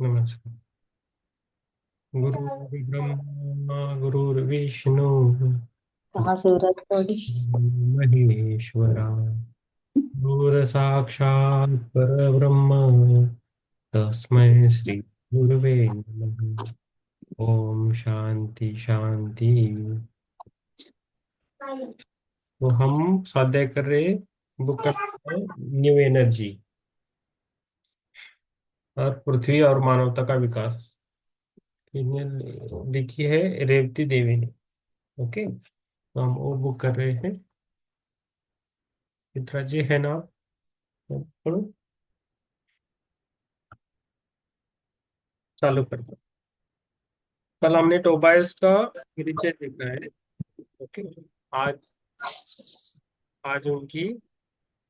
नमस्कार। गुरुर्ब्रह्मा गुरुर्विष्णु कहाँ से हो रहा है बॉडी? महेश्वरा, गुरु साक्षात् परब्रह्म, तस्मै श्री गुरुवे नमः। ओम शांति शांति। तो हम स्वाध्याय कर रहे, बुक का नाम है न्यू एनर्जी और पृथ्वी और मानवता का विकास। इन्हें लिखी है रेवती देवी ने। ओके, तो हम वो बुक कर रहे हैं। चित्रा जी है ना? पढ़ो, चालू कर दो। कल हमने टोबाइस का परिचय देखा है। ओके, आज आज उनकी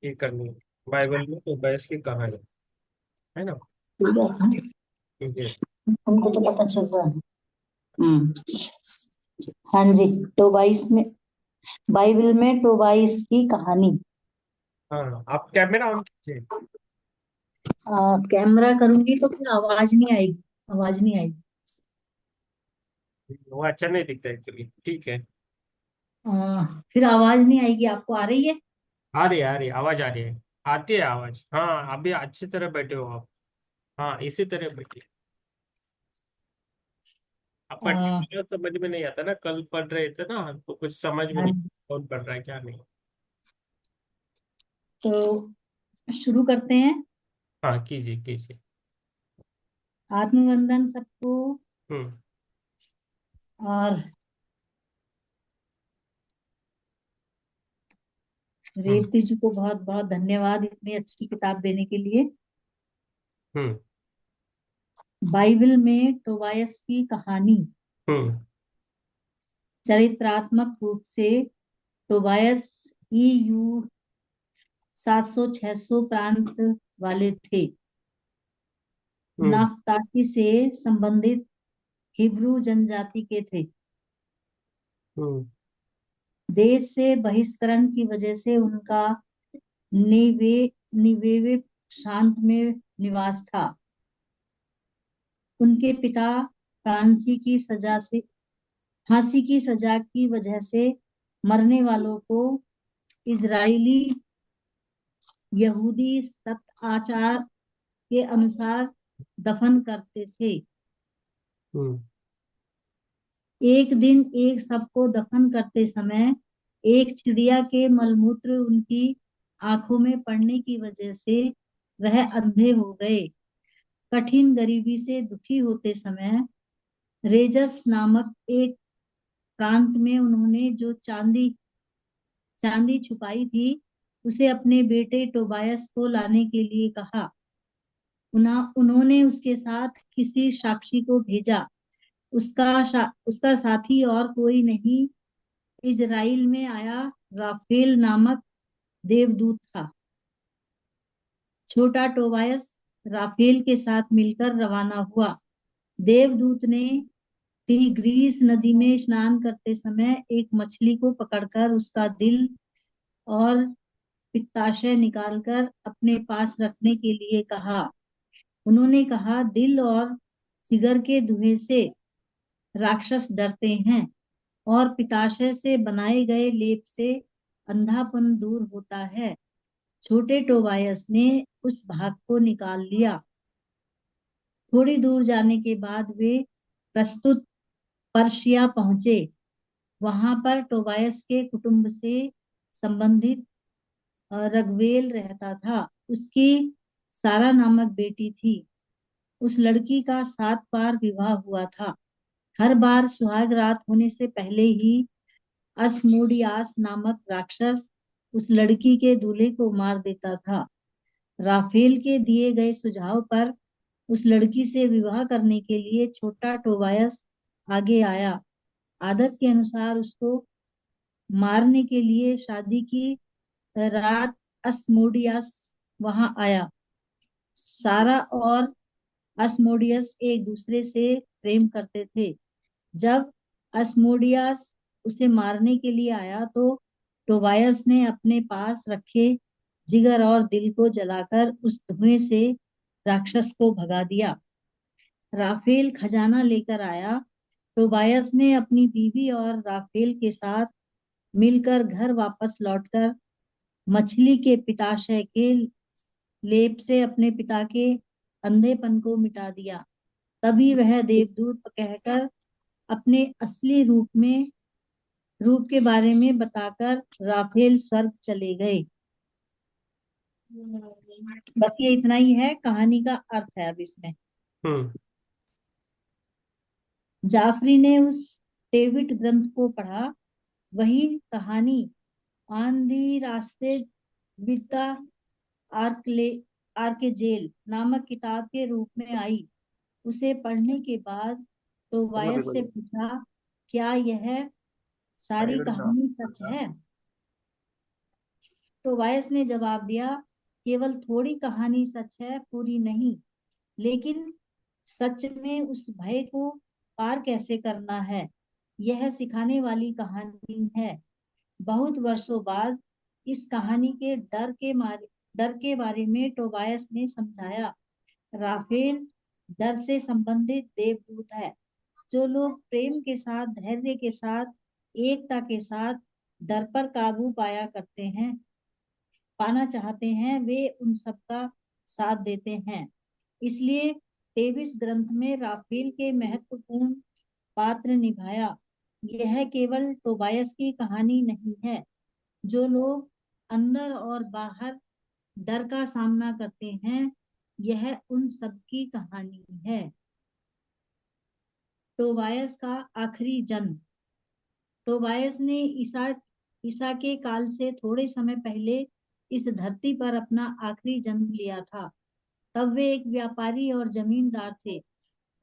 ये करनी है। बाइबल में टोबाइस की कहानी है ना? कोई बात नहीं, यस। हमको तो पता चल रहा है। हम्म। हाँ जी। टोबाइस में, बाइबल में टोबाइस की कहानी। हाँ, आप कैमरा ऑन कीजिए। कैमरा करूंगी तो फिर आवाज नहीं आएगी। आवाज नहीं आएगी। वो अच्छा नहीं दिखता एक्चुअली। ठीक है। फिर आवाज नहीं आएगी। आपको आ रही है? आ रही है, आवाज आ रही है। आती है आवाज। हाँ, अभी अच्छी तरह बैठे हो आप। हाँ, इसी तरह बैठिए। अब पढ़ने आ, में समझ में नहीं आता ना, कल पढ़ रहे थे ना तो कुछ समझ में नहीं हाँ, कौन पढ़ रहा है क्या नहीं। तो शुरू करते हैं। हाँ, कीजिए कीजिए। आत्मवंदन सबको। हम्म। और हम्म। रेवती जी को बहुत बहुत धन्यवाद इतनी अच्छी किताब देने के लिए। हम्म। बाइबल में टोबायस की कहानी। हम्म। चरित्रात्मक रूप से टोबायस ईयू 700-600 प्रांत वाले थे। हम्म। नाफ्ताली से संबंधित हिब्रू जनजाति के थे। हम्म। देश से बहिष्करण की वजह से उनका निवे निवेवे प्रांत में निवास था। उनके पिता फांसी की सजा की वजह से मरने वालों को इजरायली यहूदी सत आचार के अनुसार दफन करते थे। हम्म। एक दिन एक सबको दफन करते समय एक चिड़िया के मलमूत्र उनकी आंखों में पड़ने की वजह से वह अंधे हो गए। कठिन गरीबी से दुखी होते समय रेजस नामक एक प्रांत में उन्होंने जो चांदी चांदी छुपाई थी उसे अपने बेटे टोबायस को लाने के लिए कहा। उन्होंने उसके साथ किसी साक्षी को भेजा। उसका साथी और कोई नहीं, इजराइल में आया राफेल नामक देवदूत था। छोटा टोबायस राफेल के साथ मिलकर रवाना हुआ। देवदूत ने ग्रीस नदी में स्नान करते समय एक मछली को पकड़कर उसका दिल और पित्ताशय निकालकर अपने पास रखने के लिए कहा। उन्होंने कहा, दिल और जिगर के धुएं से राक्षस डरते हैं और पित्ताशय से बनाए गए लेप से अंधापन दूर होता है। छोटे टोबायस ने उस भाग को निकाल लिया। थोड़ी दूर जाने के बाद वे प्रस्तुत पर्शिया पहुंचे। वहां पर टोबायस के कुटुंब से संबंधित रगवेल रहता था। उसकी सारा नामक बेटी थी। उस लड़की का 7 बार विवाह हुआ था। हर बार सुहाग रात होने से पहले ही अस्मोडियास नामक राक्षस उस लड़की के दूल्हे को मार देता था। राफेल के दिए गए सुझाव पर उस लड़की से विवाह करने के लिए छोटा टोबायस आगे आया। आदत के अनुसार उसको मारने के लिए शादी की रात अस्मोडियस वहां आया। सारा और अस्मोडियस एक दूसरे से प्रेम करते थे। जब अस्मोडियस उसे मारने के लिए आया तो टोबायस ने अपने पास रखे जिगर और दिल को जलाकर उस धुएं से राक्षस को भगा दिया। राफेल खजाना लेकर आया। टोबायस ने अपनी बीवी और राफेल के साथ मिलकर घर वापस लौटकर मछली के पिताशय के लेप से अपने पिता के अंधेपन को मिटा दिया। तभी वह देवदूत कहकर अपने असली रूप के बारे में बताकर राफेल स्वर्ग चले गए। बस ये इतना ही है, कहानी का अर्थ है अब इसमें। हम्म। जाफरी ने उस डेविड ग्रंथ को पढ़ा। वही कहानी ऑन दी रास्ते विद आर्कले आर्केजेल नामक किताब के रूप में आई। उसे पढ़ने के बाद टोबायस से पूछा, क्या यह सारी कहानी सच है? टोबायस ने जवाब दिया, केवल थोड़ी कहानी सच है, पूरी नहीं। लेकिन सच में उस भय को पार कैसे करना है, यह सिखाने वाली कहानी है। बहुत वर्षों बाद इस कहानी के डर के बारे में टोबायस ने समझाया। राफेल डर से संबंधित देवदूत है। जो लोग प्रेम के साथ, धैर्य के साथ, एकता के साथ डर पर काबू पाना चाहते हैं, वे उन सबका साथ देते हैं। इसलिए तेविस ग्रंथ में राफेल के महत्वपूर्ण पात्र निभाया। यह केवल टोबायस की कहानी नहीं है। जो लोग अंदर और बाहर डर का सामना करते हैं, यह उन सब की कहानी है। टोबायस का आखिरी जन्म। टोबायस ने ईसा के काल से थोड़े समय पहले इस धरती पर अपना आखिरी जन्म लिया था। तब वे एक व्यापारी और जमींदार थे।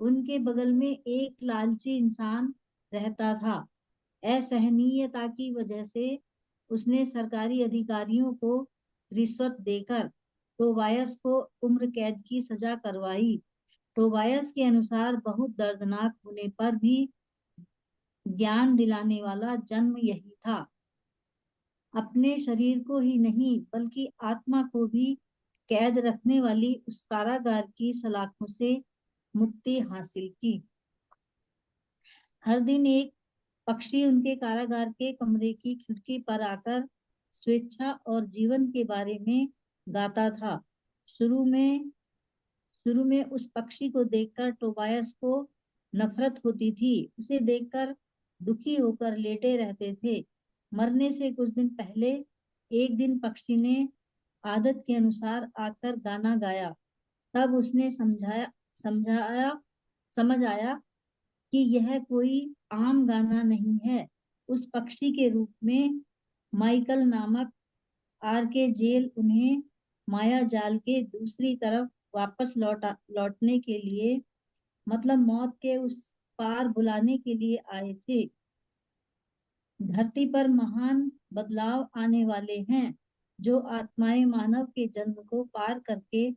उनके बगल में एक लालची इंसान रहता था। असहनीयता की वजह से उसने सरकारी अधिकारियों को रिश्वत देकर टोबायस को उम्र कैद की सजा करवाई। टोबायस के अनुसार बहुत दर्दनाक होने पर भी ज्ञान दिलाने वाला जन्म यही था। अपने शरीर को ही नहीं बल्कि आत्मा को भी कैद रखने वाली उस कारागार की सलाखों से मुक्ति हासिल की। हर दिन एक पक्षी उनके कारागार के कमरे की खिड़की पर आकर स्वेच्छा और जीवन के बारे में गाता था। शुरू में शुरू में उस पक्षी को देखकर टोबायस को नफरत होती थी। उसे देखकर दुखी होकर लेटे रहते थे। मरने से कुछ दिन पहले एक दिन पक्षी ने आदत के अनुसार आकर गाना गाया। तब उसने समझाया समझ आया कि यह कोई आम गाना नहीं है। उस पक्षी के रूप में माइकल नामक आर के जेल उन्हें माया जाल के दूसरी तरफ वापस लौटने के लिए, मतलब मौत के उस पार बुलाने के लिए आए थे। धरती पर महान बदलाव आने वाले हैं। जो आत्माएं मानव के जन्म को पार करके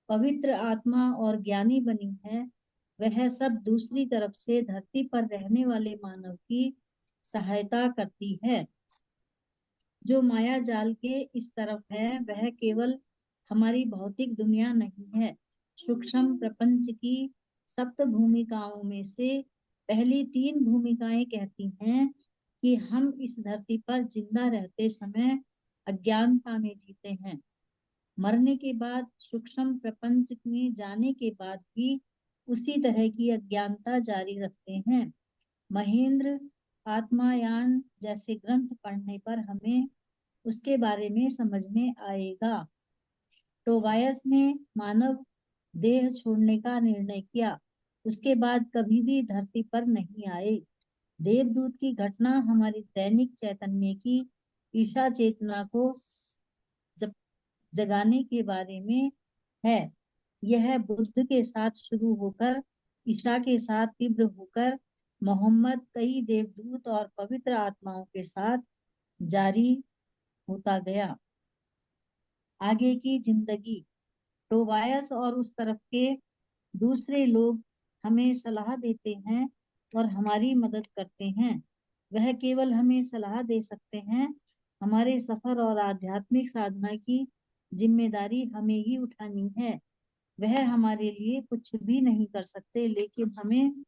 पवित्र आत्मा और ज्ञानी बनी है, वह सब दूसरी तरफ से धरती पर रहने वाले मानव की सहायता करती है। जो माया जाल के इस तरफ है, वह केवल हमारी भौतिक दुनिया नहीं है। सूक्ष्म प्रपंच की सप्त भूमिकाओं में से पहली तीन भूमिकाएं कहती हैं कि हम इस धरती पर जिंदा रहते समय अज्ञानता में जीते हैं। मरने के बाद सूक्ष्म प्रपंच में जाने के बाद भी उसी तरह की अज्ञानता जारी रखते हैं। महेंद्र आत्मायान जैसे ग्रंथ पढ़ने पर हमें उसके बारे में समझ में आएगा। टोबायस ने मानव देह छोड़ने का निर्णय किया। उसके बाद कभी भी धरती पर नहीं आए। देवदूत की घटना हमारी दैनिक चैतन्य की ईशा चेतना को जगाने के बारे में है। यह बुद्ध के साथ शुरू होकर ईशा के साथ तीव्र होकर मोहम्मद, कई देवदूत और पवित्र आत्माओं के साथ जारी होता गया। आगे की जिंदगी। टोबायस और उस तरफ के दूसरे लोग हमें सलाह देते हैं और हमारी मदद करते हैं। वह केवल हमें सलाह दे सकते हैं। हमारे सफर और आध्यात्मिक साधना की जिम्मेदारी हमें ही उठानी है। वह हमारे लिए कुछ भी नहीं कर सकते, लेकिन हमें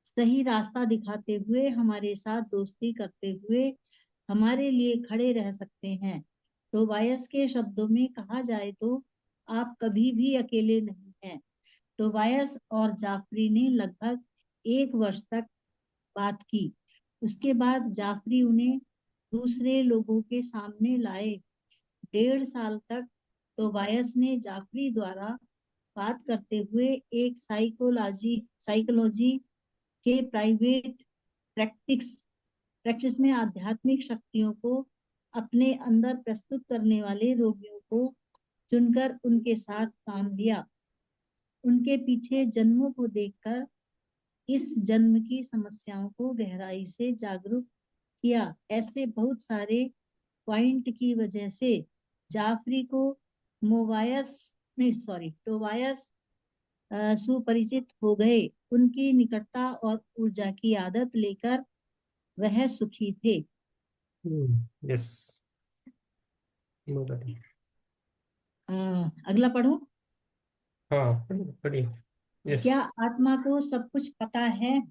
सही रास्ता दिखाते हुए, हमारे साथ दोस्ती करते हुए हमारे लिए खड़े रह सकते हैं। टोबायस के शब्दों में कहा जाए तो आप कभी भी अकेले नहीं हैं। टोबायस और जाफरी ने लगभग 1 वर्ष तक बात की। उसके बाद जाफरी उन्हें दूसरे लोगों के सामने लाए। 1.5 साल तक टोबायस ने जाफरी द्वारा बात करते हुए एक साइकोलॉजी के प्राइवेट प्रैक्टिस प्रैक्टिस में आध्यात्मिक शक्तियों को अपने अंदर प्रस्तुत करने वाले रोगियों को चुनकर उनके साथ काम लिया। उनके पीछे जन्मों को देखकर इस जन्म की समस्याओं को गहराई से जागरूक किया। ऐसे बहुत सारे पॉइंट की वजह से जाफरी को मोबायस नहीं सॉरी टोबायस सुपरिचित हो गए। उनकी निकटता और ऊर्जा की आदत लेकर वह सुखी थे। यस। अगला पढ़ो। हाँ, पढ़िए। यस। क्या आत्मा को सब कुछ पता है?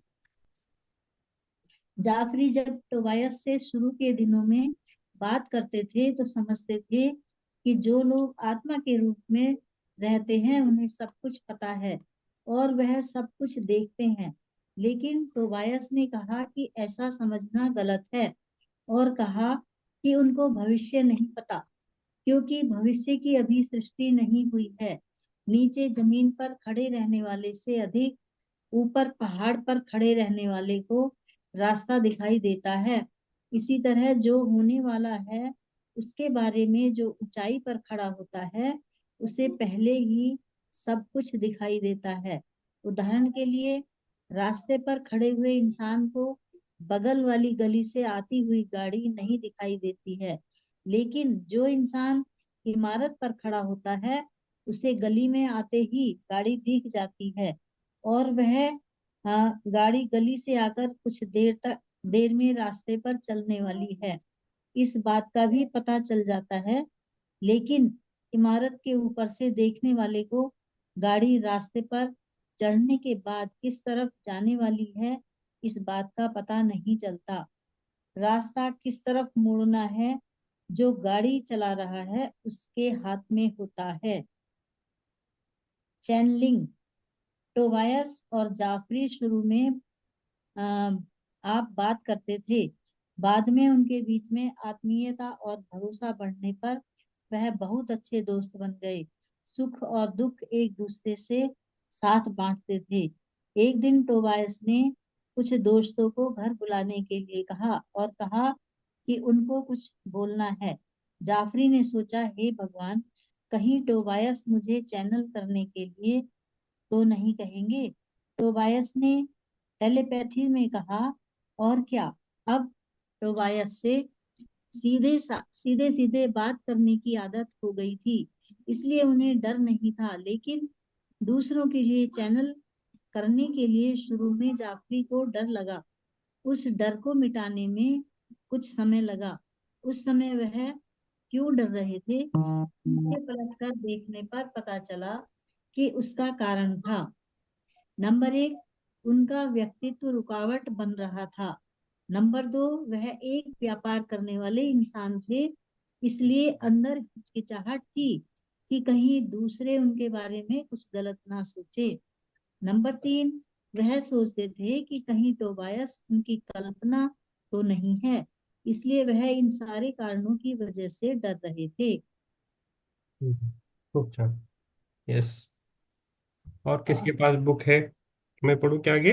जाफरी जब टोबायस से शुरू के दिनों में बात करते थे तो समझते थे कि जो लोग आत्मा के रूप में रहते हैं उन्हें सब कुछ पता है और वह सब कुछ देखते हैं। लेकिन टोबायस ने कहा कि ऐसा समझना गलत है और कहा कि उनको भविष्य नहीं पता, क्योंकि भविष्य की अभी सृष्टि नहीं हुई है। नीचे जमीन पर खड़े रहने वाले से अधिक ऊपर पहाड़ पर खड़े रहने वाले को रास्ता दिखाई देता है। इसी तरह जो होने वाला है उसके बारे में जो ऊंचाई पर खड़ा होता है उसे पहले ही सब कुछ दिखाई देता है। उदाहरण के लिए रास्ते पर खड़े हुए इंसान को बगल वाली गली से आती हुई गाड़ी नहीं दिखाई देती है, लेकिन जो इंसान इमारत पर खड़ा होता है उसे गली में आते ही गाड़ी दिख जाती है और वह गाड़ी गली से आकर कुछ देर में रास्ते पर चलने वाली है, इस बात का भी पता चल जाता है। लेकिन इमारत के ऊपर से देखने वाले को गाड़ी रास्ते पर चढ़ने के बाद किस तरफ जाने वाली है इस बात का पता नहीं चलता। रास्ता किस तरफ मुड़ना है जो गाड़ी चला रहा है उसके हाथ में होता है। चैनलिंग। टोबायस और जाफरी शुरू में अ, आप बात करते थे। बाद में उनके बीच में आत्मीयता और भरोसा बढ़ने पर वह बहुत अच्छे दोस्त बन गए। सुख और दुख एक दूसरे से साथ बांटते थे। एक दिन टोबायस ने कुछ दोस्तों को घर बुलाने के लिए कहा और कहा कि उनको कुछ बोलना है। जाफरी ने सोचा, हे भगवान, कहीं टोबायस मुझे चैनल करने के लिए तो नहीं कहेंगे। टोबायस ने टेलीपैथी में कहा, और क्या? अब टोबायस से सीधे सीधे बात करने की आदत हो गई थी, इसलिए उन्हें डर नहीं था। लेकिन दूसरों के लिए चैनल करने के लिए शुरू में जाफरी को डर लगा। उस डर को मिटाने में कुछ समय लगा। उस समय वह क्यों डर रहे थे, पीछे पलटकर देखने पर पता चला कि उसका कारण था। नंबर 1, उनका व्यक्तित्व रुकावट बन रहा था। नंबर 2, वह एक व्यापार करने वाले इंसान थे, इसलिए अंदर हिचकिचाहट थी कि कहीं दूसरे उनके बारे में कुछ गलत ना सोचे। नंबर 3, वह सोचते थे कि कहीं टोबायस उनकी कल्पना तो नहीं है, इसलिए वह इन सारे कारणों की वजह से डर रहे थे। खूब अच्छा। यस। और अ, किसके पास बुक है? मैं पढ़ूँ क्या आगे?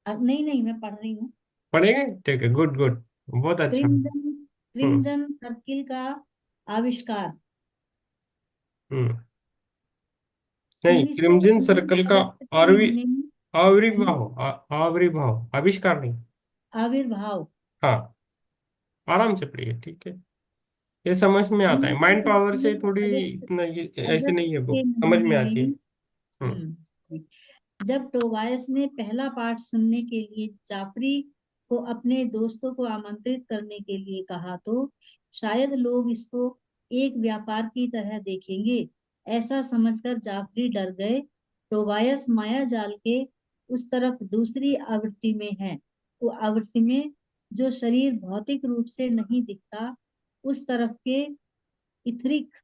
नहीं नहीं, मैं पढ़ रही हूँ। पढ़ेंगे, ठीक है, गुड गुड, बहुत अच्छा। क्रिम्जन हम्म। क्रिम्जन सर्किल का आविष्कार। हम्म। नहीं, क्रिम्जन 1919 सर्कल का अगस्त के आविर् महीने में। हम्म, आविर्भाव आविर्भाव, आविष्कार नहीं। आविर्भाव। हाँ, आराम से पढ़िए, ठीक है। ये समझ में आता है, माइंड पावर से 1919 थोड़ी अगस्त इतना ऐसे अगस्त नहीं है, के बुक समझ महीने में आती है। में। हम्म। जब टोबायस ने पहला पाठ सुनने के लिए जाफरी को अपने दोस्तों को आमंत्रित करने के लिए कहा तो शायद लोग इसको एक व्यापार की तरह देखेंगे। ऐसा समझकर जाफरी डर गए। टोबायस माया जाल के उस तरफ दूसरी आवृत्ति में है, वो आवृत्ति में जो शरीर भौतिक रूप से नहीं दिखता, उस तरफ के इथरिक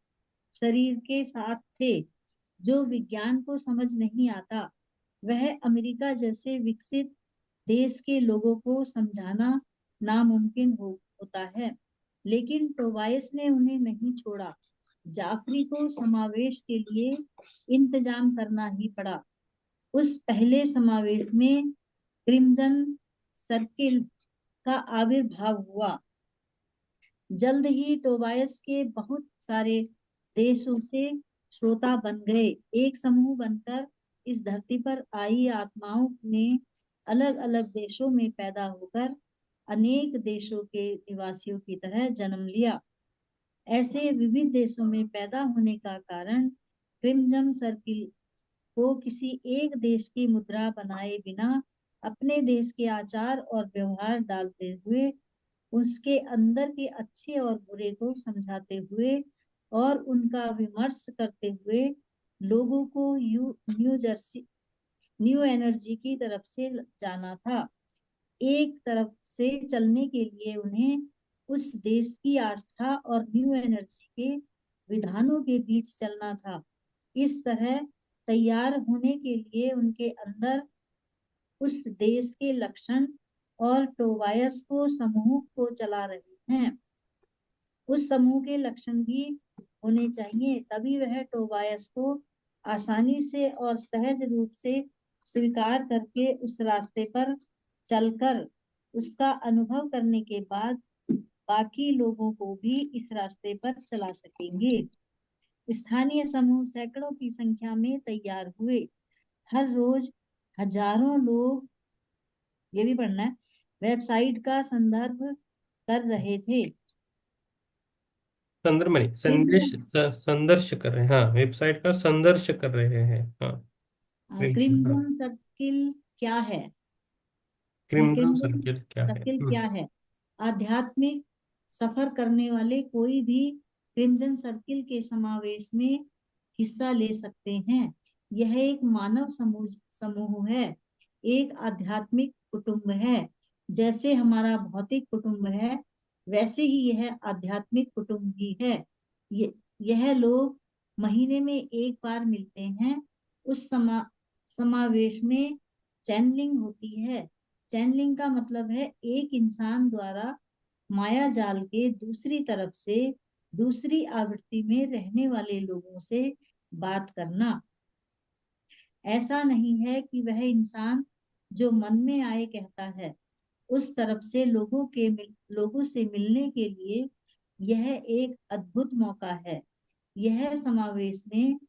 शरीर के साथ थे, जो विज्ञान को समझ नहीं आता। वह अमेरिका जैसे विकसित देश के लोगों को समझाना नामुमकिन होता है, लेकिन टोबाइस ने उन्हें नहीं छोड़ा। जाफरी को समावेश के लिए इंतजाम करना ही पड़ा। उस पहले समावेश में क्रिम्जन सर्किल का आविर्भाव हुआ। जल्द ही टोबायस के बहुत सारे देशों से श्रोता बन गए। एक समूह बनकर इस धरती पर आई आत्माओं ने अलग अलग देशों में पैदा होकर अनेक देशों के निवासियों की तरह जन्म लिया। ऐसे विविध देशों में पैदा होने का कारण क्रिम्जन सर्किल को किसी एक देश की मुद्रा बनाए बिना अपने देश के आचार और व्यवहार डालते हुए, उसके अंदर के अच्छे और बुरे को समझाते हुए और उनका विमर्श करते हुए लोगों को न्यू एनर्जी की तरफ से जाना था। एक तरफ से चलने के लिए उन्हें उस देश की आस्था और न्यू एनर्जी के विधानों के बीच चलना था। इस तरह तैयार होने के लिए उनके अंदर उस देश के लक्षण और टोबायस को समूह को चला रहे हैं, उस समूह के लक्षण भी होने चाहिए, तभी वह टोबायस को आसानी से और सहज रूप से स्वीकार करके उस रास्ते पर चलकर उसका अनुभव करने के बाद बाकी लोगों को भी इस रास्ते पर चला सकेंगे। स्थानीय समूह सैकड़ों की संख्या में तैयार हुए। हर रोज हजारों लोग, ये भी पढ़ना है, वेबसाइट का संदर्भ कर रहे थे। संदर्भ नहीं, संदेश, संदर्श कर रहे हैं, हाँ, वेबसाइट का संदर्श कर रहे हैं, हाँ। हाँ। क्रिम्जन सर्किल क्या है? क्रिम्सन क्रिम्जन सर्किल क्या है? सर्किल क्या है? आध्यात्मिक सफर करने वाले कोई भी क्रिम्जन सर्किल के समावेश में हिस्सा ले सकते हैं। यह एक मानव समूह समूह है, एक आध्यात्मिक कुटुंब है। जैसे हमारा भौतिक कुटुंब है, वैसे ही यह आध्यात्मिक कुटुंब भी है। ये यह लोग महीने में एक बार मिलते हैं। उस समावेश में चैनलिंग होती है। चैनलिंग का मतलब है एक इंसान द्वारा माया जाल के दूसरी तरफ से दूसरी आवृत्ति में रहने वाले लोगों से बात करना। ऐसा नहीं है कि वह इंसान जो मन में आए कहता है। उस तरफ से लोगों से मिलने के लिए यह एक अद्भुत मौका है। यह समावेश में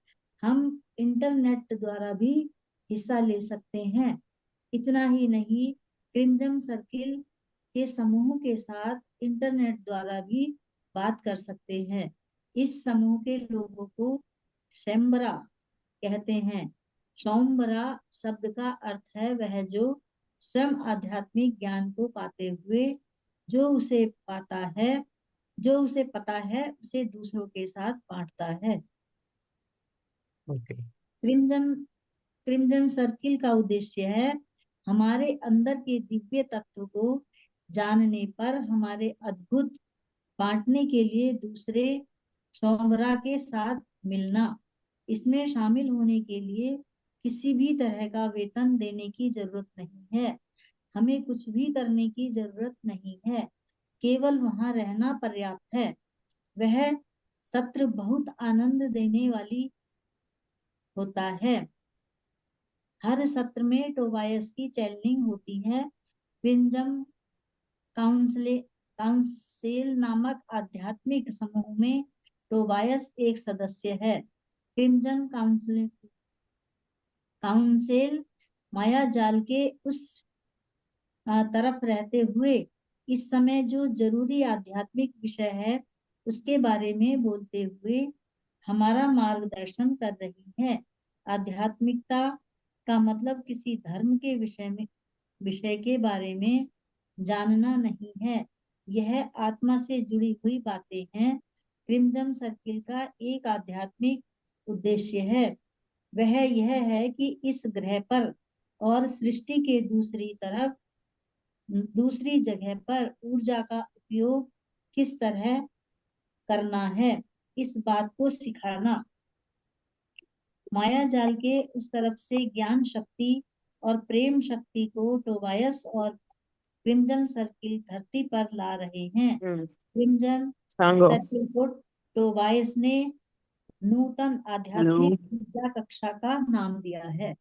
हम इंटरनेट द्वारा भी हिस्सा ले सकते हैं। इतना ही नहीं, क्रिम्जन सर्किल के समूह के साथ इंटरनेट द्वारा भी बात कर सकते हैं। इस समूह के लोगों को शैम्बरा कहते हैं। शौम्बरा शब्द का अर्थ है वह जो स्वयं आध्यात्मिक ज्ञान को पाते हुए जो उसे पाता है, जो उसे पता है उसे दूसरों के साथ बांटता है। ओके। क्रिम्जन क्रिम्जन सर्किल का उद्देश्य है हमारे अंदर के दिव्य तत्व को जानने पर हमारे अद्भुत बांटने के लिए दूसरे सोमरा के साथ मिलना। इसमें शामिल होने के लिए किसी भी तरह का वेतन देने की जरूरत नहीं है। हमें कुछ भी करने की जरूरत नहीं है, केवल वहां रहना पर्याप्त है। वह सत्र बहुत आनंद देने वाली होता है। हर सत्र में टोबायस की चैनलिंग होती है। क्विंजम काउंसिल नामक आध्यात्मिक समूह में टोबायस एक सदस्य है। क्रिम्जन काउंसिल माया जाल के उस तरफ रहते हुए इस समय जो जरूरी आध्यात्मिक विषय है उसके बारे में बोलते हुए हमारा मार्गदर्शन कर रही है। आध्यात्मिकता का मतलब किसी धर्म के विषय के बारे में जानना नहीं है। यह आत्मा से जुड़ी हुई बातें हैं। क्रिम्जन सर्किल का एक आध्यात्मिक उद्देश्य है वह यह है कि इस ग्रह पर और सृष्टि के दूसरी जगह पर ऊर्जा का उपयोग किस तरह करना है, इस बात को सिखाना। माया जाल के उस तरफ से ज्ञान शक्ति और प्रेम शक्ति को टोबायस और क्रिम्जन सर्किल धरती पर ला रहे हैं। हम्म। क्रिम्जन सांगो। सर्किल को टोबायस ने नूतन हेलो। आध्यात्मिक ऊर्जा कक्षा का नाम दिया है।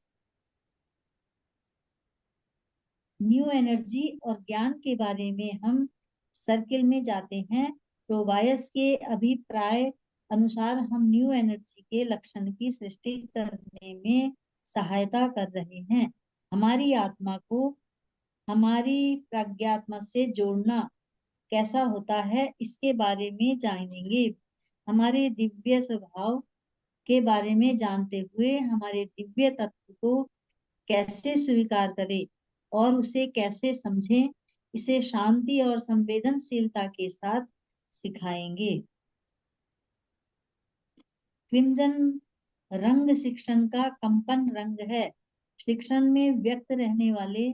न्यू एनर्जी और ज्ञान के बारे में हम सर्किल में जाते हैं। टोबायस के अभिप्राय अनुसार हम न्यू एनर्जी के लक्षण की सृष्टि करने में सहायता कर रहे हैं। हमारी आत्मा को हमारी प्रज्ञात्मा से जोड़ना कैसा होता है, इसके बारे में जानेंगे। हमारे दिव्य स्वभाव के बारे में जानते हुए हमारे दिव्य तत्व को कैसे स्वीकार करें और उसे कैसे समझें, इसे शांति और संवेदनशीलता के साथ सिखाएंगे। क्रिम्जन रंग शिक्षण का कंपन रंग है। शिक्षण में व्यक्त रहने वाले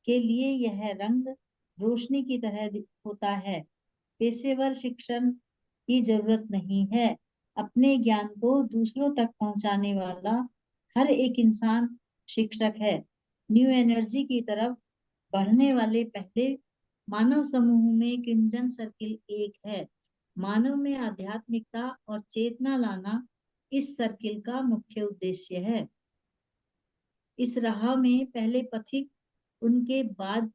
के लिए यह रंग रोशनी की तरह होता है। पेशेवर शिक्षण की जरूरत नहीं है। अपने ज्ञान को दूसरों तक पहुंचाने वाला हर एक इंसान शिक्षक है। न्यू एनर्जी की तरफ बढ़ने वाले पहले मानव समूह में क्रिम्जन सर्किल एक है। मानव में आध्यात्मिकता और चेतना लाना इस सर्किल का मुख्य उद्देश्य है। इस राह में पहले पथिक उनके बाद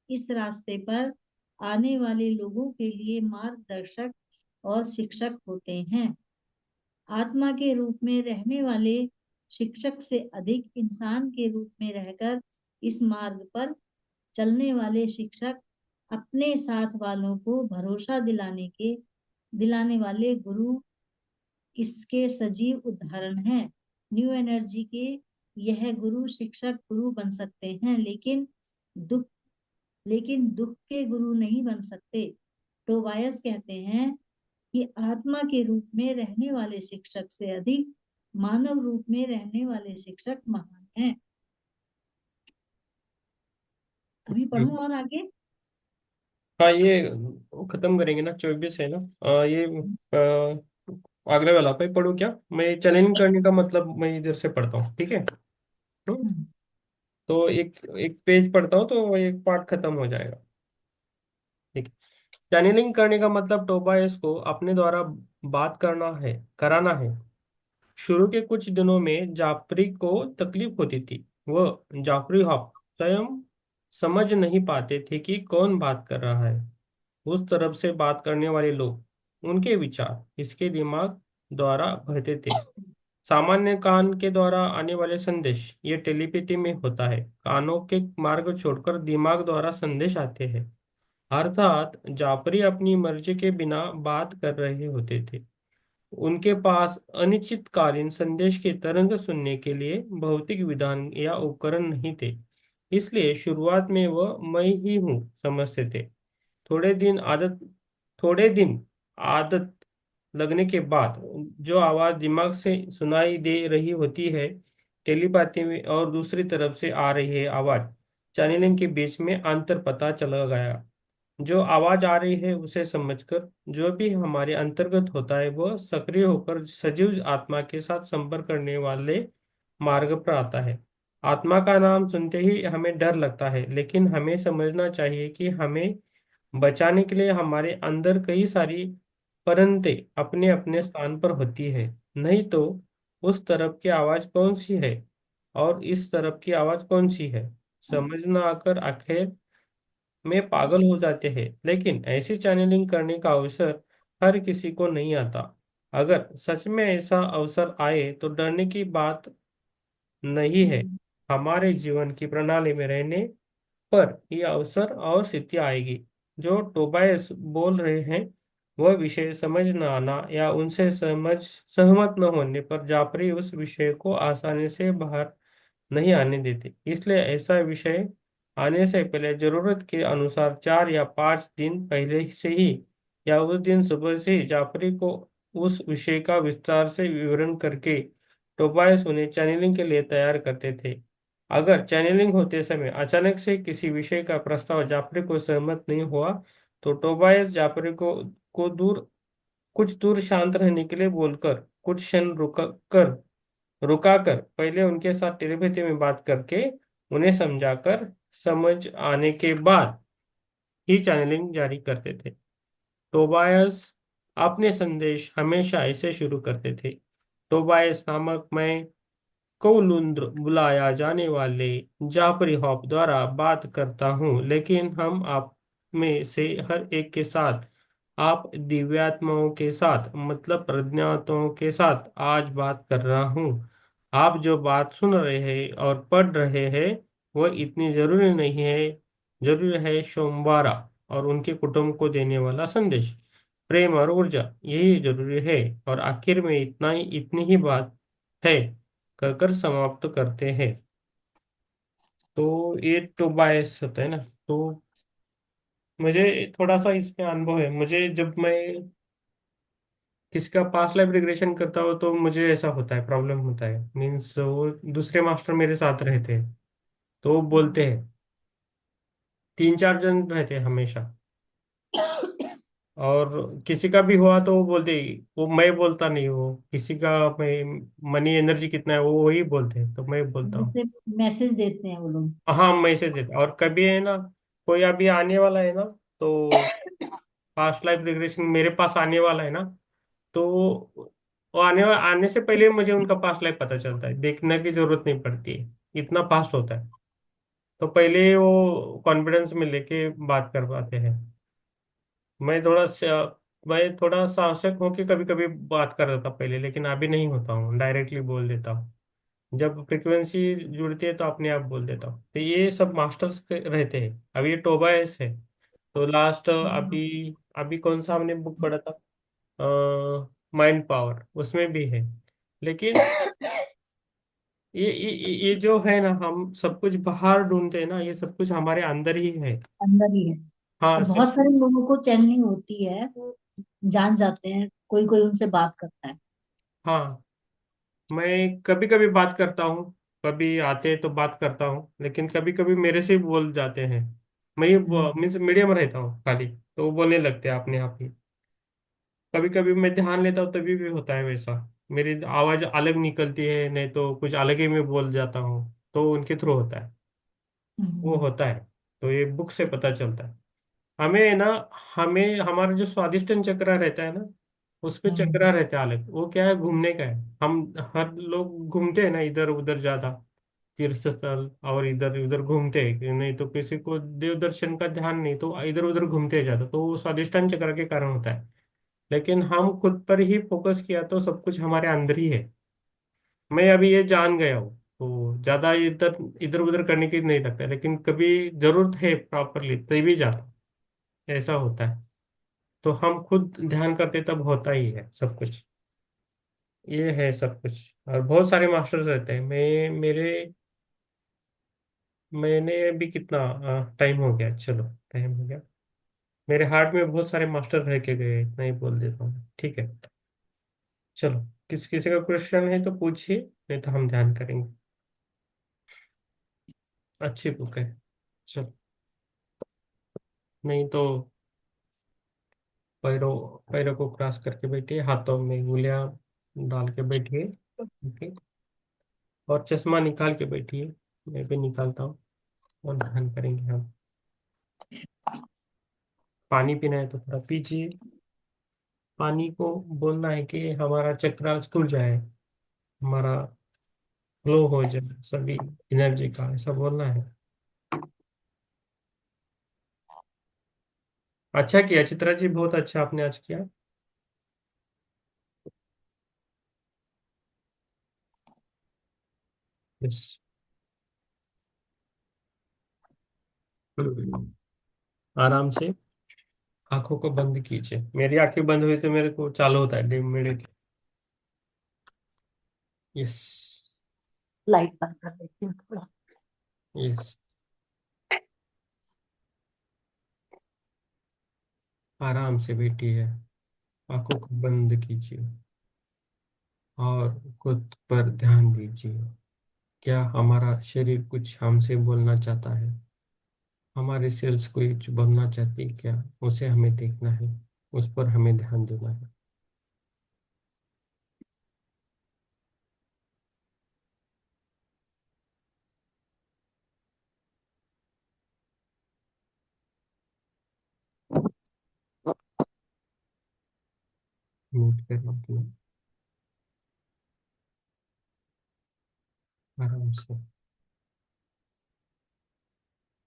इस रास्ते पर आने वाले लोगों के लिए मार्गदर्शक और शिक्षक होते हैं। आत्मा के रूप में रहने वाले शिक्षक से अधिक इंसान के रूप में रहकर इस मार्ग पर चलने वाले शिक्षक अपने साथ वालों को भरोसा दिलाने वाले गुरु इसके सजीव उदाहरण हैं। न्यू एनर्जी के यह गुरु शिक्षक गुरु बन सकते हैं, दुख लेकिन दुख के गुरु नहीं बन सकते। टोबायस कहते हैं कि आत्मा के रूप में रहने वाले शिक्षक से अधिक मानव रूप में रहने वाले शिक्षक महान हैं। अभी पढ़ूं और आगे। हाँ, ये खत्म करेंगे ना, 24 है ना। ये अगले वाला पे पढ़ूँ क्या? मैं चैलेंज करने का मतलब मैं इधर से पढ़ता हूँ, ठीक है? हम्म, तो एक एक पेज पढ़ता हूँ तो एक पार्ट खत्म हो जाएगा, ठीक है? चैनलिंग करने का मतलब टोबायस को अपने द्वारा बात कराना है। शुरू के कुछ दिनों में जाफरी को तकलीफ होती थी। वह जाफरी हॉप स्वयं समझ नहीं पाते थे कि कौन बात कर रहा है। उस तरफ से बात करने वाले लोग, उनके विचार इसके दिमाग द्वारा बहते थे। सामान्य कान के द्वारा आने वाले संदेश ये टेलीपैथी में होता है। कानों के मार्ग छोड़कर दिमाग द्वारा संदेश आते हैं। अर्थात जाफरी अपनी मर्जी के बिना बात कर रहे होते थे। उनके पास अनिश्चितकालीन संदेश के तरंग सुनने के लिए भौतिक विधान या उपकरण नहीं थे। इसलिए शुरुआत में वह मैं ही हूँ समझते थे। थोड़े दिन आदत थोड़े दिन आदत लगने के बाद जो आवाज दिमाग से सुनाई दे रही होती है, टेलीपैथी में, और दूसरी तरफ से आ रही है आवाज, चैनलिंग के बीच में अंतर पता चला गया। जो आवाज आ रही है उसे समझकर जो भी हमारे अंतर्गत होता है वह सक्रिय होकर सजीव आत्मा के साथ संपर्क करने वाले मार्ग पर आता है। आत्मा का नाम सुनते ही हमें डर लगता है, लेकिन हमें समझना चाहिए कि हमें बचाने के लिए हमारे अंदर कई सारी परंते अपने अपने स्थान पर होती है। नहीं तो उस तरफ की आवाज कौन सी है और इस तरफ की आवाज कौन सी है समझ न आकर आखिर में पागल हो जाते हैं। लेकिन ऐसी चैनलिंग करने का अवसर हर किसी को नहीं आता। अगर सच में ऐसा अवसर आए तो डरने की बात नहीं है। हमारे जीवन की प्रणाली में रहने पर यह अवसर और स्थिति आएगी। जो टोबायस बोल रहे हैं वह विषय समझ न आना या उनसे सहमत न होने पर जाफरी उस विषय को आसानी से बाहर नहीं आने देते। इसलिए ऐसा विषय आने से पहले जरूरत के अनुसार 4 या 5 दिन पहले से ही या उस दिन सुबह से ही जाफरी को उस विषय का विस्तार से विवरण करके टोबायस उन्हें चैनलिंग के लिए तैयार करते थे। अगर चैनलिंग होते समय अचानक से किसी विषय का प्रस्ताव जाफरी को सहमत नहीं हुआ, तो टोबायस जाफरी को कुछ दूर शांत रहने के लिए बोलकर, कुछ क्षण रुका कर पहले उनके साथ टेलीपैथी में बात करके उन्हें समझाकर समझ आने के बाद ही चैनलिंग जारी करते थे। टोबायस अपने संदेश हमेशा ऐसे शुरू करते थे: टोबायस नामक मैं कोलुंद्र बुलाया जाने वाले जाफरी हॉप द्वारा बात करता हूँ, लेकिन हम आप में से हर एक के साथ, आप दिव्यात्माओं के साथ, मतलब प्रज्ञातों के साथ आज बात कर रहा हूँ। आप जो बात सुन रहे हैं और पढ़ रहे हैं वह इतनी जरूरी नहीं है, जरूरी है सोमवारा और उनके कुटुंब को देने वाला संदेश, प्रेम और ऊर्जा, यही जरूरी है। और आखिर में इतनी ही बात है कहकर समाप्त करते हैं। तो ये टोबाइस होता है ना। तो मुझे थोड़ा सा इसमें अनुभव है। मुझे जब मैं किसका पास्ट लाइफ रिग्रेशन करता हूँ तो मुझे ऐसा होता है, प्रॉब्लम होता है। मीन्स वो दूसरे मास्टर मेरे साथ रहते हैं तो वो बोलते हैं, 3-4 जन रहते हैं हमेशा। और किसी का भी हुआ तो वो बोलते ही, वो मैं बोलता नहीं, वो किसी का मैं मनी एनर्जी कितना है वो वही बोलते हैं तो मैं बोलता हूँ। जैसे मैसेज देते हैं वो लोग। हाँ, मैसेज देता। और कभी है ना, कोई अभी आने वाला है ना, तो पास्ट लाइफ रिग्रेशन मेरे पास आने वाला है ना, तो वो आने से पहले मुझे उनका पास्ट लाइफ पता चलता है, देखने की जरूरत नहीं पड़ती है, इतना फास्ट होता है। तो पहले वो कॉन्फिडेंस में लेके बात कर पाते हैं। मैं थोड़ा मैं थोड़ा साहसिक होके कभी कभी बात कर रहा था पहले, लेकिन अभी नहीं होता हूँ, डायरेक्टली बोल देता हूँ। जब फ्रिक्वेंसी जुड़ती है तो अपने आप बोल देता हूँ। तो ये सब मास्टर्स रहते हैं। अभी ये टोबाइस है। तो लास्ट हाँ, अभी अभी कौन सा हमने बुक पढ़ा था, माइंड पावर, उसमें भी है। लेकिन ये जो है ना, हम सब कुछ बाहर ढूंढते हैं ना, ये सब कुछ हमारे अंदर ही है। अंदर ही है। हाँ और सब। बहुत सारे लोगों को चैनलिंग होती है, वो जान जाते हैं, कोई कोई उनसे बात करता है। हाँ, मैं कभी कभी बात करता हूँ, कभी आते हैं तो बात करता हूँ, लेकिन कभी कभी मेरे से ही बोल जाते हैं। मैं हम्म। मीन्स मीडियम रहता हूँ खाली, तो वो बोलने लगते हैं अपने आप ही। कभी कभी मैं ध्यान लेता हूँ तभी भी होता है वैसा। मेरी आवाज अलग निकलती है, नहीं तो कुछ अलग ही मैं बोल जाता हूँ, तो उनके थ्रू होता है। वो हम्म। होता है। तो ये बुक से पता चलता है हमें ना। हमें हमारा जो स्वादिष्टन चक्र रहता है ना, उस पे चक्र हम्म। रहता है अलग, वो क्या है, घूमने का है। हम हर लोग घूमते हैं ना इधर उधर ज्यादा, तीर्थ स्थल और इधर उधर घूमते हैं कि नहीं, तो किसी को देव दर्शन का ध्यान नहीं, तो इधर उधर घूमते हैं ज्यादा, तो वो स्वादिष्टान चक्र के कारण होता है। लेकिन हम खुद पर ही फोकस किया तो सब कुछ हमारे अंदर ही है। मैं अभी ये जान गया हूँ, तो ज्यादा इधर इधर उधर करने की नहीं लगता, लेकिन कभी जरूरत है प्रॉपरली तभी जाता, ऐसा होता है। तो हम खुद ध्यान करते तब होता ही है सब कुछ। ये है सब कुछ। और बहुत सारे मास्टर्स रहते हैं। मैंने अभी कितना टाइम हो गया, चलो टाइम हो गया। मेरे हार्ट में बहुत सारे मास्टर रह के गए, इतना ही बोल देता हूँ, ठीक है। चलो, किसी का क्वेश्चन है तो पूछिए, नहीं तो हम ध्यान करेंगे। अच्छी बुक है। चलो, नहीं तो पैरों पैरों को क्रॉस करके बैठिए, हाथों में उंगलियां डाल के बैठिए। ओके। और चश्मा निकाल के बैठिए, मैं भी निकालता हूँ। और ध्यान करेंगे हम। पानी पीना है तो थोड़ा पीजिए। पानी को बोलना है कि हमारा चक्र खुल जाए, हमारा फ्लो हो जाए सभी एनर्जी का, ऐसा बोलना है। अच्छा किया चित्रा जी, बहुत अच्छा आपने आज किया। यस। आराम से आंखों को बंद कीजिए। मेरी आंखें बंद हुई तो मेरे को चालू होता है इमीडिएटली। यस। लाइट बंद कर देती हूँ थोड़ा। यस। आराम से बैठी है। आंखों को बंद कीजिए और खुद पर ध्यान दीजिए। क्या हमारा शरीर कुछ हमसे बोलना चाहता है? हमारे सेल्स कोई कुछ बोलना चाहती है क्या? उसे हमें देखना है, उस पर हमें ध्यान देना है। म्यूट करना अपना, आराम से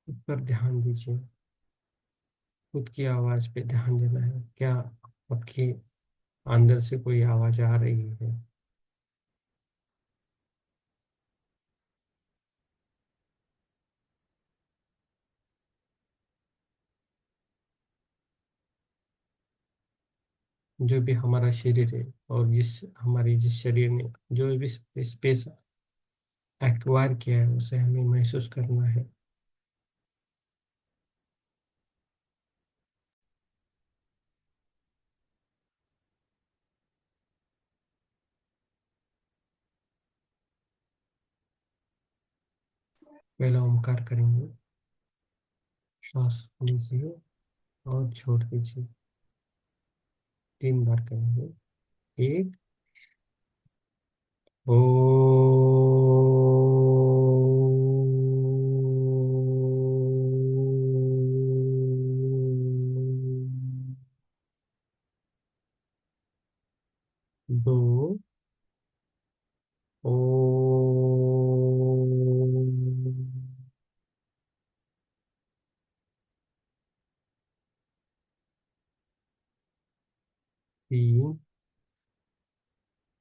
उस पर ध्यान दीजिए। खुद की आवाज पे ध्यान देना है। क्या आपके अंदर से कोई आवाज आ रही है? जो भी हमारा शरीर है और जिस शरीर ने जो भी स्पेस एक्वायर किया है उसे हमें महसूस करना है। पहला ओमकार करेंगे। श्वास लीजिए और छोड़ दीजिए। 3 बार करेंगे। एक, ओ, 2, ओ, 3,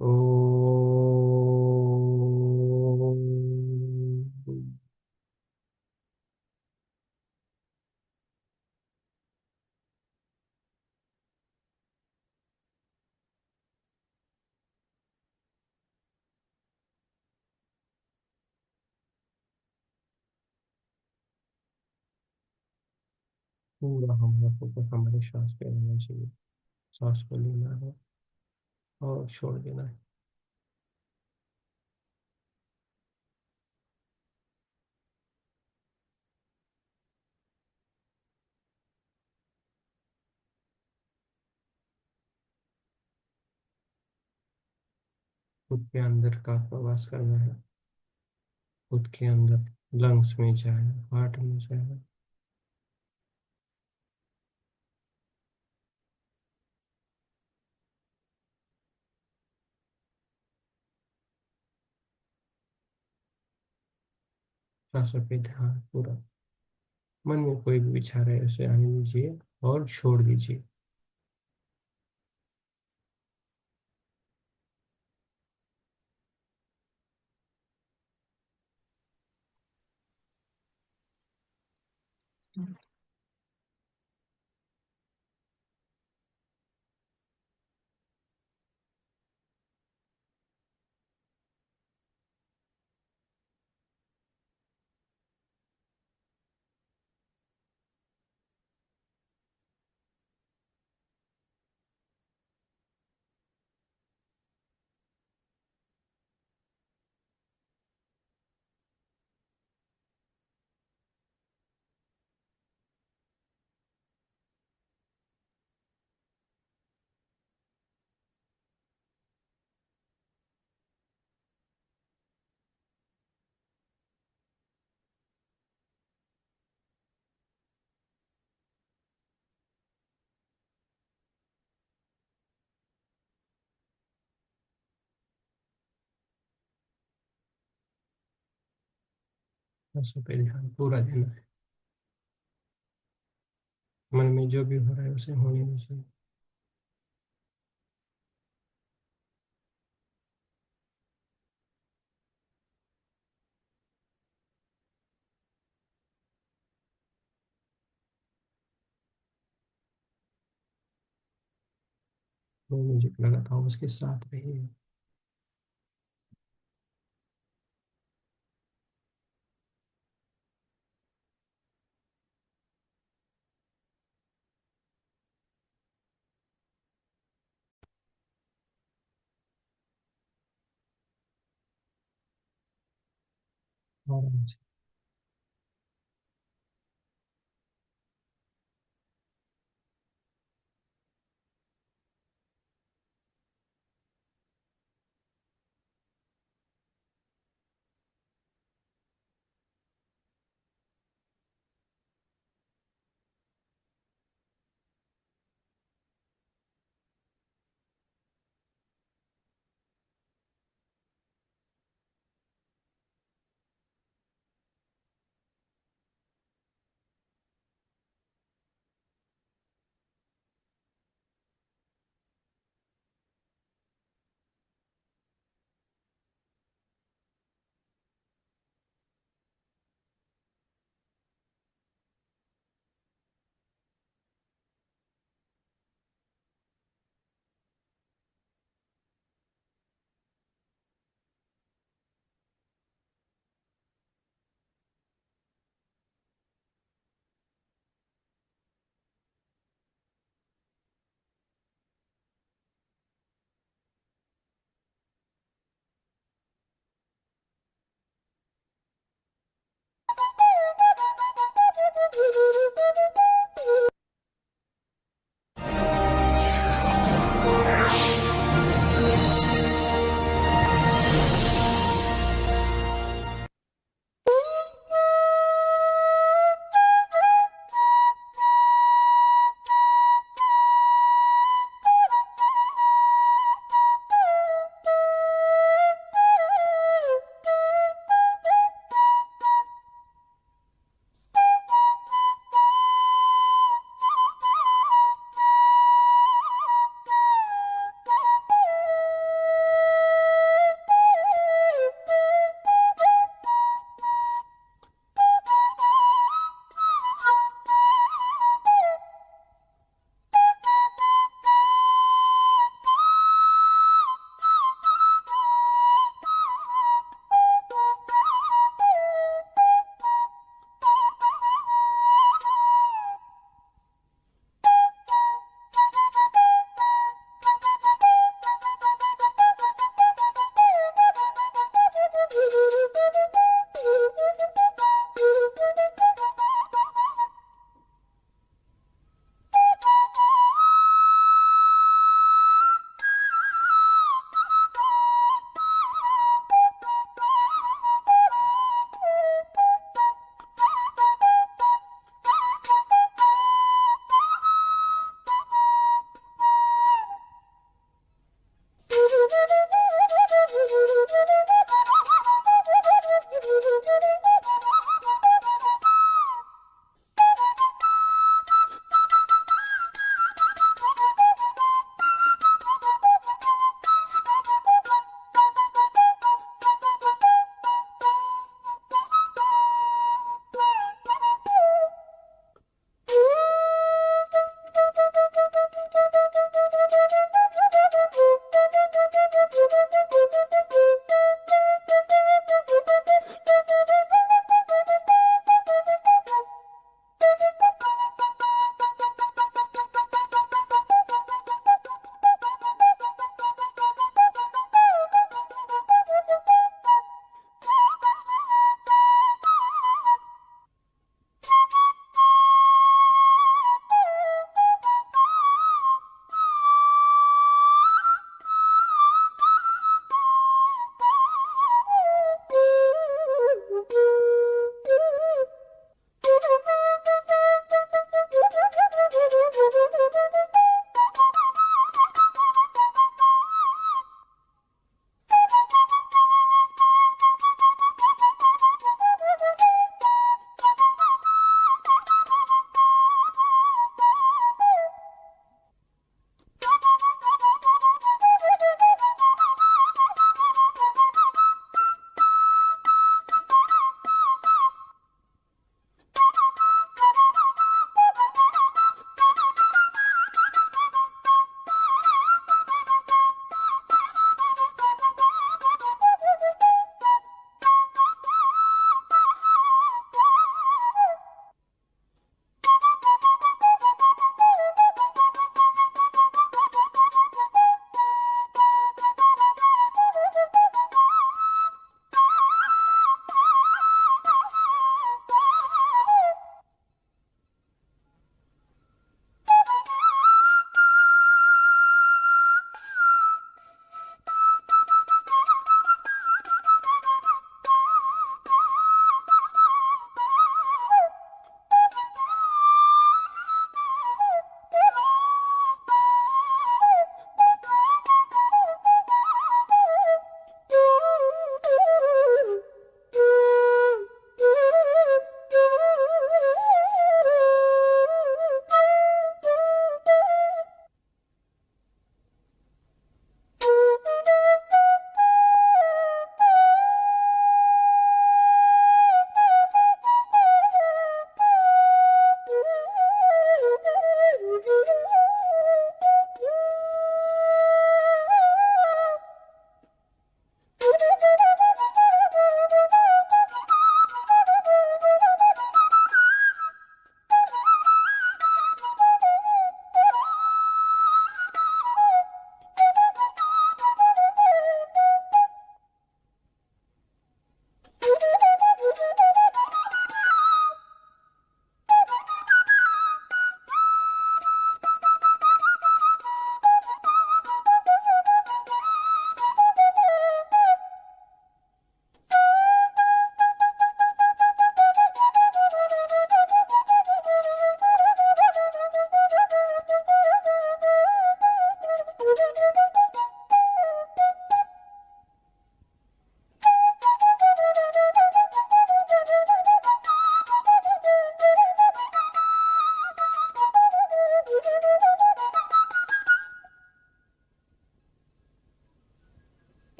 ओ। पूरा हमारा फोकस हमारे श्वास पे रहना चाहिए। सांस को लेना है और छोड़ देना है। खुद के अंदर का प्रवास करना है। खुद के अंदर लंग्स में जाए, हार्ट में जाए। सांसों पे ध्यान पूरा। मन में कोई भी विचार है उसे आने दीजिए और छोड़ दीजिए। सांसों पे ध्यान पूरा देना है। मन में जो भी हो रहा है उसे होने दीजिए। जो म्यूजिक लगा था उसके साथ रहिए। ऑरेंज।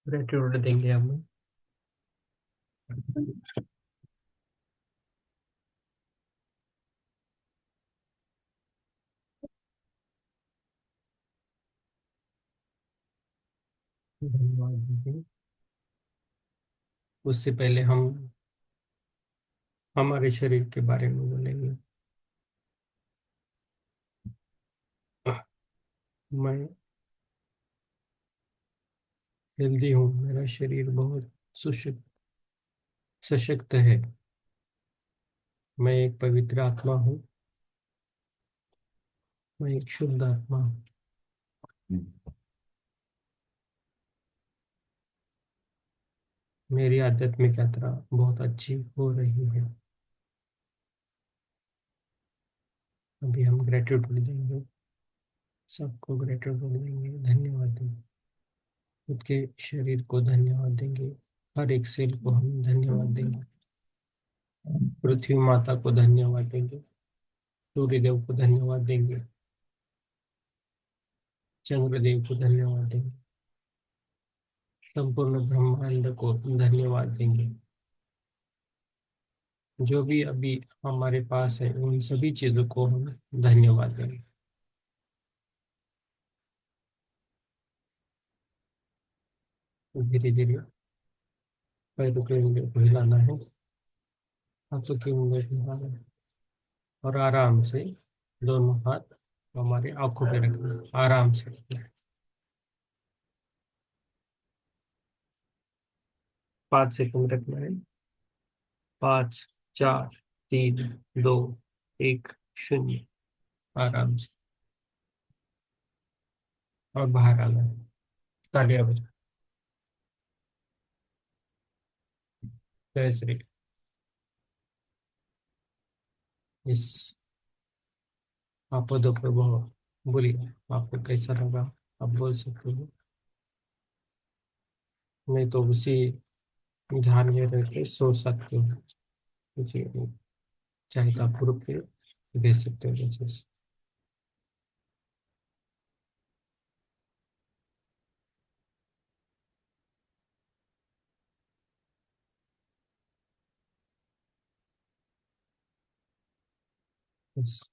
ग्रेटिट्यूड देंगे हम। धन्यवाद देंगे। उससे पहले हम हमारे शरीर के बारे में बोलेंगे। मैं हेल्दी हूँ, मेरा शरीर बहुत सुशक्त सशक्त है। मैं एक पवित्र आत्मा हूँ, मैं एक शुद्ध आत्मा हूँ। मेरी आध्यात्मिक यात्रा बहुत अच्छी हो रही है। अभी हम ग्रेटिट्यूड देंगे, सबको ग्रेटिट्यूड देंगे, धन्यवाद देंगे। खुद के शरीर को धन्यवाद देंगे, हर एक सेल को हम धन्यवाद देंगे। पृथ्वी माता को धन्यवाद देंगे, सूर्यदेव को धन्यवाद देंगे, चंद्रदेव को धन्यवाद देंगे, संपूर्ण ब्रह्मांड को धन्यवाद देंगे। जो भी अभी हमारे पास है उन सभी चीजों को हम धन्यवाद देंगे। धीरे धीरे पैरों के उंगलियों को हिलाना है, हाथों की उंगलियों को हिलाना है, और आराम से दोनों हाथ हमारे आंखों पे रखना है, आराम से रखना है। 5 सेकंड रखना है। 5, 4, 3, 2, 1, 0। आराम से, और बाहर आना है। तालियां बजा। जय श्री। इस आप दो प्रभु बोलिए, आपको कैसा लगा आप बोल सकते हो। नहीं तो उसी ध्यान में रह के सोच सकते हो। जी, चाहे तो आप ग्रुप पे दे सकते हो मैसेज। बस।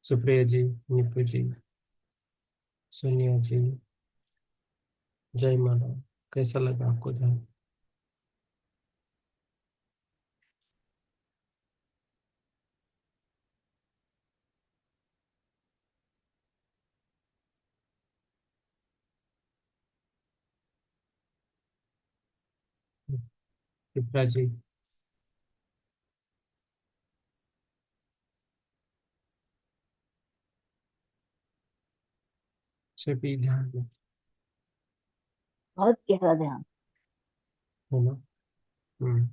सुप्रिया जी, नीपू जी, सोनिया जी, जय माला, कैसा लगा आपको ध्यान। चित्रा जी, सभी ध्यान में, बहुत गहरा ध्यान। है ना। हम्म।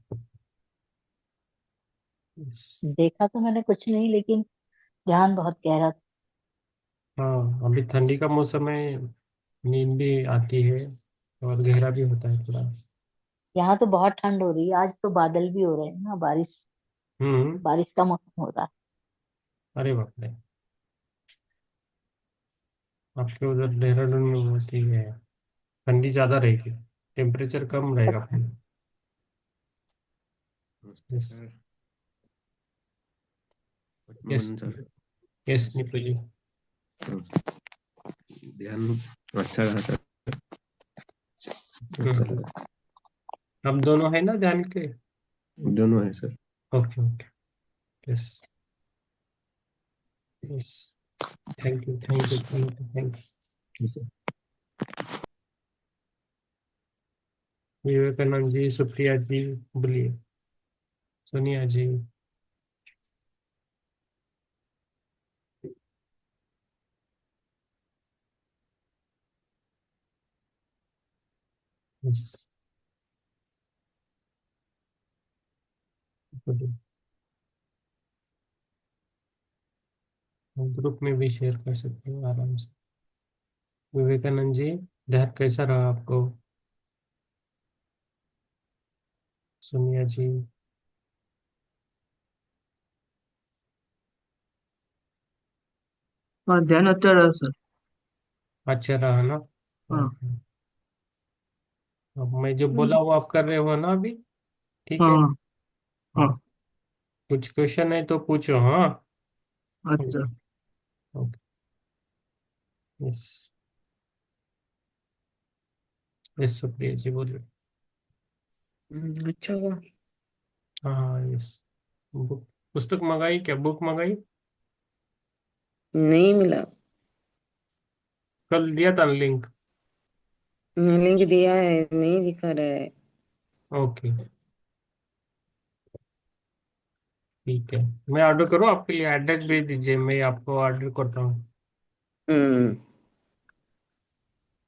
इस- देखा तो मैंने कुछ नहीं, लेकिन ध्यान बहुत गहरा था। हाँ, अभी ठंडी का मौसम है, नींद भी आती है और गहरा भी होता है थोड़ा। यहाँ तो बहुत ठंड हो रही है, आज तो बादल भी हो रहे हैं ना, बारिश हम्म। बारिश का मौसम हो रहा है। अरे बाप रे, आपके उधर देहरादून में होती है, ठंडी ज्यादा रहेगी, टेम्परेचर कम रहेगा फिर। नमस्ते yes. Sir. Good yes. Morning sir. Yes कैसे नीपू जी। हैं? ध्यान अच्छा रहा सर। अच्छा हम्म। लगा। हम दोनों है ना ध्यान के। दोनों है sir. Okay okay. Yes. Yes. Thank you thank you thank you thank ठीक है। यू। विवेकानंद जी, सुप्रिया जी, बोलिए, सोनिया जी। यस। बोलिए। हम ग्रुप में भी शेयर कर सकते हो आराम से। विवेकानंद जी, ध्यान कैसा रहा आपको। सोनिया जी। हाँ, ध्यान अच्छा रहा सर। अच्छा रहा ना। हाँ। ओके। अब मैं जो बोला वो आप कर रहे हो ना अभी? ठीक है। हाँ हाँ, हाँ। कुछ क्वेश्चन है तो पूछो। हाँ। अच्छा। ओके। यस। यस सुप्रिया जी बोलिए। अच्छा हुआ। हाँ यस। बुक, पुस्तक मंगाई क्या? बुक मंगाई? नहीं मिला। कल दिया था लिंक। लिंक दिया है, नहीं दिखा रहा है। ओके ठीक है। मैं ऑर्डर करूँ आपके लिए? एड्रेस भेज दीजिए, मैं आपको ऑर्डर करता हूँ। हम्म।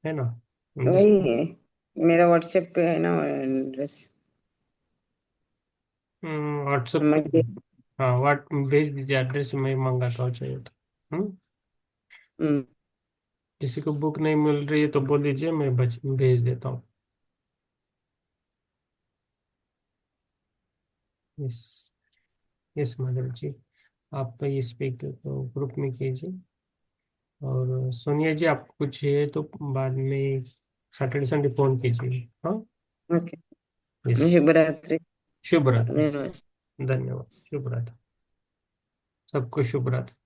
है ना? जिस वही है, मेरा व्हाट्सएप पे है ना एड्रेस। व्हाट्सएप पे। मैं हाँ व्हाट भेज दीजिए एड्रेस, मैं मंगाता हूँ चाहिए तो। हम्म, किसी को बुक नहीं मिल रही है तो बोल दीजिए, मैं भेज देता हूँ। यस। यस मैडम जी। आप इस पे तो ग्रुप में कीजिए। और सोनिया जी, आपको कुछ है तो बाद में सैटरडे संडे फोन कीजिए। हाँ। ओके। यस। शुभ रात्रि। शुभ रात्रि। धन्यवाद। धन्यवाद। शुभ रात्रि। सबको शुभ रात्रि।